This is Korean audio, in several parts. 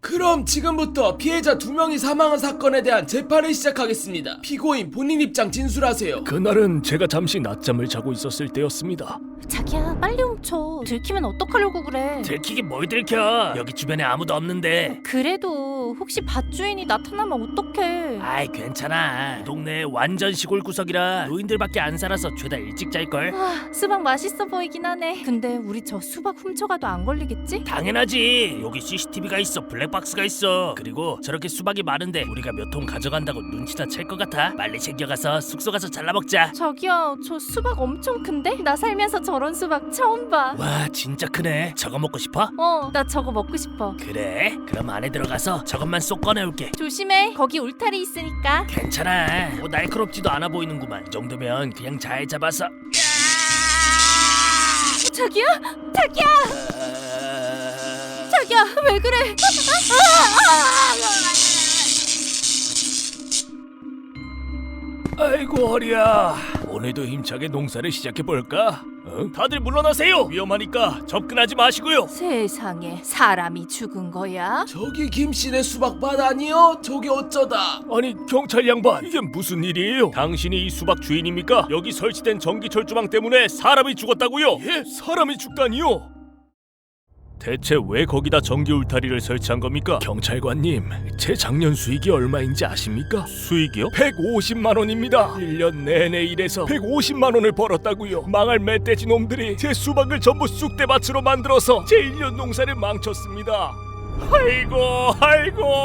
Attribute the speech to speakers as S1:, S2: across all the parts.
S1: 그럼 지금부터 피해자 2명이 사망한 사건에 대한 재판을 시작하겠습니다. 피고인 본인 입장 진술하세요.
S2: 그날은 제가 잠시 낮잠을 자고 있었을 때였습니다.
S3: 자기야 빨리 훔쳐. 들키면 어떡하려고 그래.
S2: 들키긴 뭘 들켜. 여기 주변에 아무도 없는데.
S3: 그래도 혹시 밭주인이 나타나면 어떡해.
S2: 아이 괜찮아. 동네에 완전 시골 구석이라 노인들밖에 안 살아서 죄다 일찍 잘걸.
S3: 수박 맛있어 보이긴 하네. 근데 우리 저 수박 훔쳐가도 안 걸리겠지?
S2: 당연하지. 여기 CCTV가 있어. 블랙박스가 있어. 그리고 저렇게 수박이 많은데 우리가 몇 통 가져간다고 눈치나 챌 것 같아? 빨리 챙겨가서 숙소 가서 잘라먹자.
S3: 자기야 저 수박 엄청 큰데? 나 살면서 저런 수박 처음 봐.
S2: 와 진짜 크네. 저거 먹고 싶어?
S3: 나 저거 먹고 싶어.
S2: 그래? 그럼 안에 들어가서 저것만 쏙 꺼내올게.
S3: 조심해. 거기 울타리 있으니까.
S2: 괜찮아. 뭐 날카롭지도 않아 보이는구만. 이 정도면 그냥 잘 잡아서.
S3: 자기야? 자기야 왜 그래?
S2: 아이고 허리야. 오늘도 힘차게 농사를 시작해볼까? 다들 물러나세요. 위험하니까 접근하지 마시고요.
S3: 세상에 사람이 죽은 거야?
S1: 저기 김씨네 수박밭 아니요? 저기 어쩌다.
S2: 아니 경찰 양반, 이게 무슨 일이에요? 당신이 이 수박 주인입니까? 여기 설치된 전기철조망 때문에 사람이 죽었다고요? 예? 사람이 죽다니요? 대체 왜 거기다 전기 울타리를 설치한 겁니까? 경찰관님, 제 작년 수익이 얼마인지 아십니까? 수익이요? 150만 원입니다. 1년 내내 일해서 150만 원을 벌었다고요. 망할 멧돼지 놈들이 제 수박을 전부 쑥대밭으로 만들어서 제 1년 농사를 망쳤습니다. 아이고.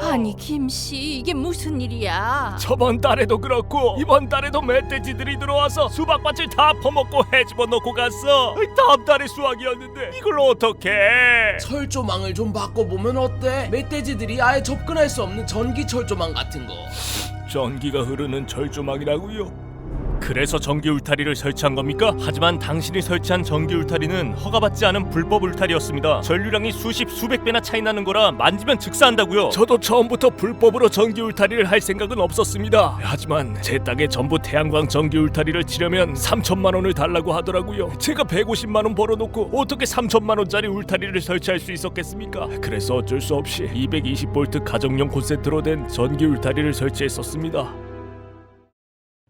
S3: 아니 김씨 이게 무슨 일이야?
S2: 저번 달에도 그렇고 이번 달에도 멧돼지들이 들어와서 수박밭을 다 퍼먹고 헤집어 놓고 갔어. 다음 달에 수확이었는데 이걸 어떡해.
S1: 철조망을 좀 바꿔보면 어때? 멧돼지들이 아예 접근할 수 없는 전기 철조망 같은 거.
S2: 전기가 흐르는 철조망이라고요? 그래서 전기 울타리를 설치한 겁니까? 하지만 당신이 설치한 전기 울타리는 허가받지 않은 불법 울타리였습니다. 전류량이 수백 배나 차이 나는 거라 만지면 즉사한다고요. 저도 처음부터 불법으로 전기 울타리를 할 생각은 없었습니다. 하지만 제 땅에 전부 태양광 전기 울타리를 치려면 3천만 원을 달라고 하더라고요. 제가 150만 원 벌어놓고 어떻게 3천만 원짜리 울타리를 설치할 수 있었겠습니까? 그래서 어쩔 수 없이 220V 가정용 콘센트로 된 전기 울타리를 설치했었습니다.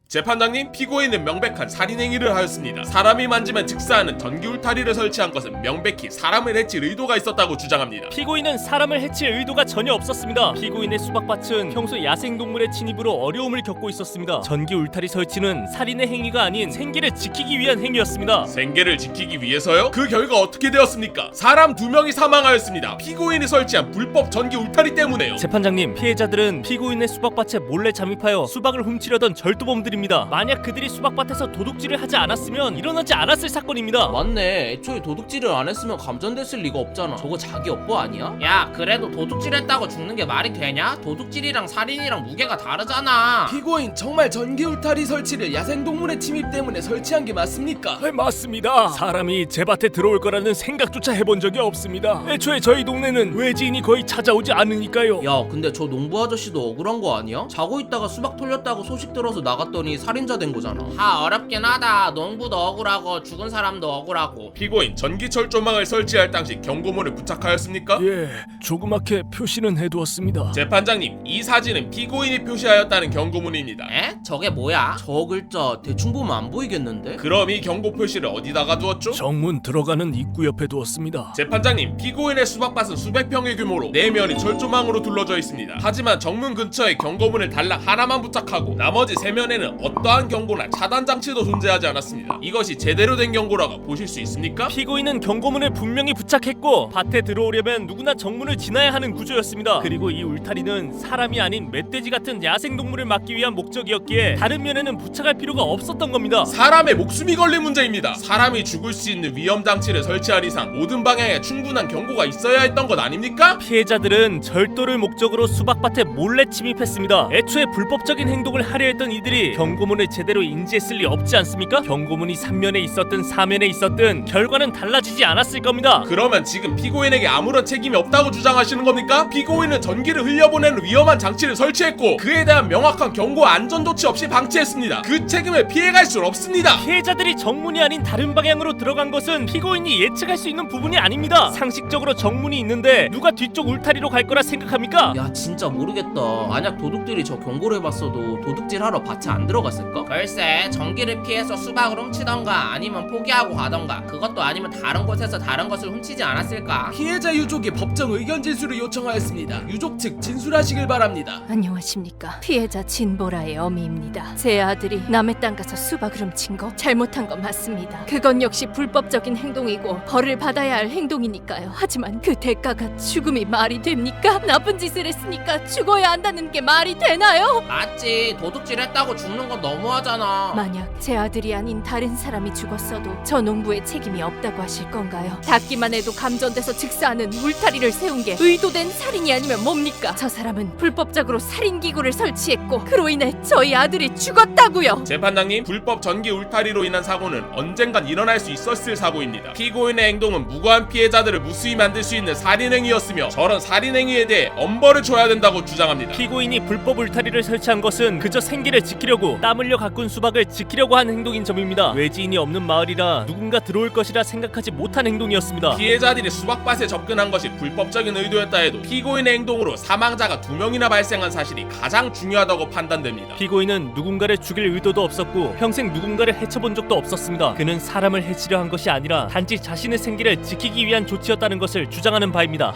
S4: 재판장님, 피고인은 명백한 살인행위를 하였습니다. 사람이 만지면 즉사하는 전기 울타리를 설치한 것은 명백히 사람을 해칠 의도가 있었다고 주장합니다.
S2: 피고인은 사람을 해칠 의도가 전혀 없었습니다. 피고인의 수박밭은 평소 야생동물의 침입으로 어려움을 겪고 있었습니다. 전기 울타리 설치는 살인의 행위가 아닌 생계를 지키기 위한 행위였습니다.
S4: 생계를 지키기 위해서요? 그 결과 어떻게 되었습니까? 사람 2명이 사망하였습니다. 피고인이 설치한 불법 전기 울타리 때문에요.
S2: 재판장님, 피해자들은 피고인의 수박밭에 몰래 잠입하여 수박을 훔치려던 절도범들입니다. 만약 그들이 수박밭에서 도둑질을 하지 않았으면 일어나지 않았을 사건입니다.
S1: 맞네. 애초에 도둑질을 안 했으면 감전됐을 리가 없잖아. 저거 자기 업보 아니야?
S5: 야, 그래도 도둑질했다고 죽는 게 말이 되냐? 도둑질이랑 살인이랑 무게가 다르잖아.
S1: 피고인 정말 전기 울타리 설치를 야생동물의 침입 때문에 설치한 게 맞습니까?
S2: 네, 맞습니다. 사람이 제 밭에 들어올 거라는 생각조차 해본 적이 없습니다. 애초에 저희 동네는 외지인이 거의 찾아오지 않으니까요.
S1: 야, 근데 저 농부 아저씨도 억울한 거 아니야? 자고 있다가 수박 털렸다고 소식 들어서 나갔더니 살인자 된 거잖아.
S5: 다 어렵긴 하다. 농부도 억울하고 죽은 사람도 억울하고.
S4: 피고인, 전기 철조망을 설치할 당시 경고문을 부착하였습니까?
S2: 예, 조그맣게 표시는 해두었습니다.
S4: 재판장님, 이 사진은 피고인이 표시하였다는 경고문입니다.
S5: 에? 저게 뭐야?
S1: 저 글자 대충 보면 안 보이겠는데?
S4: 그럼 이 경고 표시를 어디다가 두었죠?
S2: 정문 들어가는 입구 옆에 두었습니다.
S4: 재판장님, 피고인의 수박밭은 수백 평의 규모로 내면이 철조망으로 둘러져 있습니다. 하지만 정문 근처에 경고문을 단락 하나만 부착하고 나머지 세 면에는 어떠한 경고나 차단 장치도 존재하지 않았습니다. 이것이 제대로 된 경고라고 보실 수 있습니까?
S2: 피고인은 경고문을 분명히 부착했고 밭에 들어오려면 누구나 정문을 지나야 하는 구조였습니다. 그리고 이 울타리는 사람이 아닌 멧돼지 같은 야생동물을 막기 위한 목적이었기에 다른 면에는 부착할 필요가 없었던 겁니다.
S4: 사람의 목숨이 걸린 문제입니다. 사람이 죽을 수 있는 위험 장치를 설치할 이상 모든 방향에 충분한 경고가 있어야 했던 것 아닙니까?
S2: 피해자들은 절도를 목적으로 수박밭에 몰래 침입했습니다. 애초에 불법적인 행동을 하려 했던 이들이 경고문을 제대로 인지했을 리 없지 않습니까? 경고문이 3면에 있었든 4면에 있었든 결과는 달라지지 않았을 겁니다.
S4: 그러면 지금 피고인에게 아무런 책임이 없다고 주장하시는 겁니까? 피고인은 전기를 흘려보내는 위험한 장치를 설치했고 그에 대한 명확한 경고와 안전조치 없이 방치했습니다. 그 책임을 피해갈 수 없습니다.
S2: 피해자들이 정문이 아닌 다른 방향으로 들어간 것은 피고인이 예측할 수 있는 부분이 아닙니다. 상식적으로 정문이 있는데 누가 뒤쪽 울타리로 갈 거라 생각합니까?
S5: 야 진짜 모르겠다. 만약 도둑들이 저 경고를 봤어도 도둑질하러 밭에 안 들어갔을까? 글쎄 전기를 피해서 수박을 훔치던가 아니면 포기하고 가던가 그것도 아니면 다른 곳에서 다른 것을 훔치지 않았을까?
S1: 피해자 유족이 법정 의견 진술을 요청하였습니다. 유족 측 진술하시길 바랍니다.
S3: 안녕하십니까. 피해자 진보라의 어미입니다. 제 아들이 남의 땅 가서 수박을 훔친 거 잘못한 건 맞습니다. 그건 역시 불법적인 행동이고 벌을 받아야 할 행동이니까요. 하지만 그 대가가 죽음이 말이 됩니까? 나쁜 짓을 했으니까 죽어야 한다는 게 말이 되나요?
S5: 맞지. 도둑질 했다고 죽는 건 너무하잖아.
S3: 만약 제 아들이 아닌 다른 사람이 죽었어도 저 농부의 책임이 없다고 하실 건가요? 닿기만 해도 감전돼서 즉사하는 울타리를 세운 게 의도된 살인이 아니면 뭡니까? 저 사람은 불법적으로 살인기구를 설치했고 그로 인해 저희 아들이 죽었다고요.
S4: 재판장님, 불법 전기 울타리로 인한 사고는 언젠간 일어날 수 있었을 사고입니다. 피고인의 행동은 무고한 피해자들을 무수히 만들 수 있는 살인행위였으며 저런 살인행위에 대해 엄벌을 줘야 된다고 주장합니다.
S2: 피고인이 불법 울타리를 설치한 것은 그저 생계를 지키려고 땀 흘려 가꾼 수박을 지키려고 한 행동인 점입니다. 외지인이 없는 마을이라 누군가 들어올 것이라 생각하지 못한 행동이었습니다.
S4: 피해자들이 수박밭에 접근한 것이 불법적인 의도였다 해도 피고인의 행동으로 사망자가 2명이나 발생한 사실이 가장 중요하다고 판단됩니다.
S2: 피고인은 누군가를 죽일 의도도 없었고 평생 누군가를 해쳐본 적도 없었습니다. 그는 사람을 해치려 한 것이 아니라 단지 자신의 생계를 지키기 위한 조치였다는 것을 주장하는 바입니다.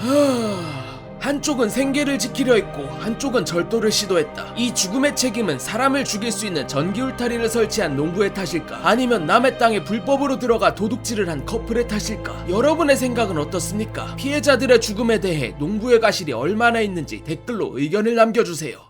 S1: 한쪽은 생계를 지키려 했고 한쪽은 절도를 시도했다. 이 죽음의 책임은 사람을 죽일 수 있는 전기 울타리를 설치한 농부의 탓일까? 아니면 남의 땅에 불법으로 들어가 도둑질을 한 커플의 탓일까? 여러분의 생각은 어떻습니까? 피해자들의 죽음에 대해 농부의 가실이 얼마나 있는지 댓글로 의견을 남겨주세요.